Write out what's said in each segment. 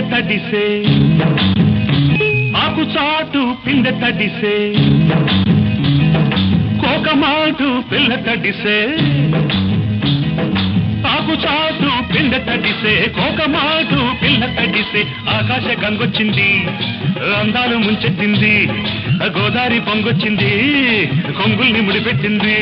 తడిసే ఆకు చాటు పిందె తడిసే కోకమాటు పిల్ల తడిసే ఆకు చాటు పిందె తడిసే కోకమాటు పిల్ల తడిసే ఆకాశ గంగొచ్చింది అందాలు ముంచెత్తింది గోదావరి పొంగొచ్చింది కొంగుల్ని ముడిపెట్టింది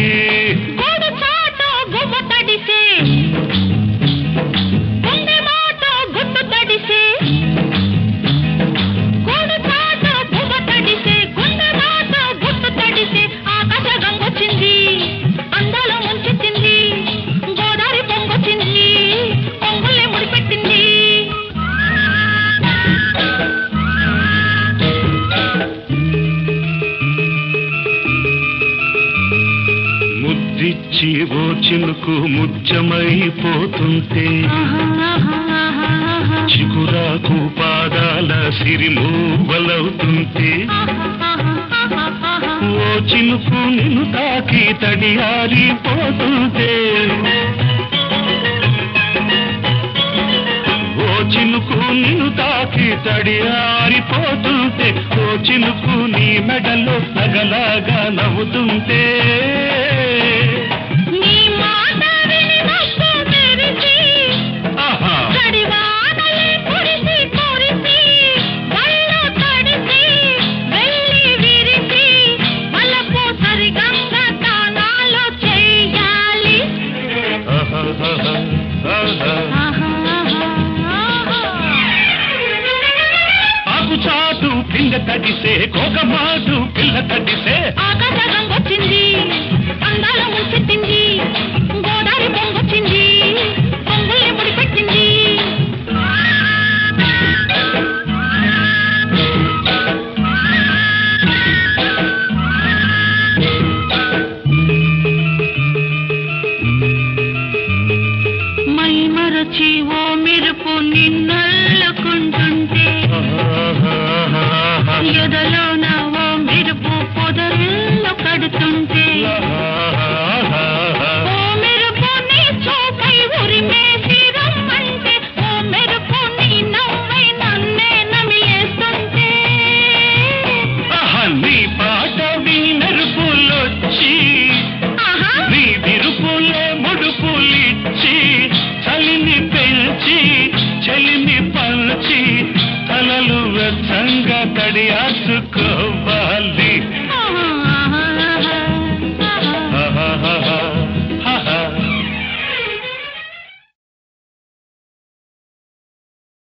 ముద్దిచ్చి ఓ చినుకు ముత్యమైపోతుంటే చిగురాకు పాదాల సిరిమూవలవుతుంటే ఓ చినుకు నిన్ను తాకి తడియారిపోతుంటే ఓ చినుకు నిన్ను తాకి తడియారిపోతుంటే ఓ చినుకు నీ మెడలో నగలాగా నవ్వుతుంటే ఆకు చాటు పిందె తడిసే కోకమాటు పిల్ల తడిసే ఆకాశ గంగొచ్చింది అందాల ముంచెత్తింది గోదావరి పొంగొచ్చింది పొంగుల్ని ముడిపెట్టింది మై మరచి ఓ మెరుపు నిన్నల్లుకుంటుంటే ఎదలోన ఓ మెరుపు పొదరిల్లు కడుతుంటే ఓ మెరుపు నీ చూపై ఉరిమేసి రమ్మంటే ఓ మెరుపు నీ నవ్వై నన్నే నమిలేస్తుంటే నీ పాట మెరుపులొచ్చి నీ విరుపులే ముడుపులిచ్చి చలిని పెంచి చెలిని పంచి తలలు వెచ్చంగా తడియా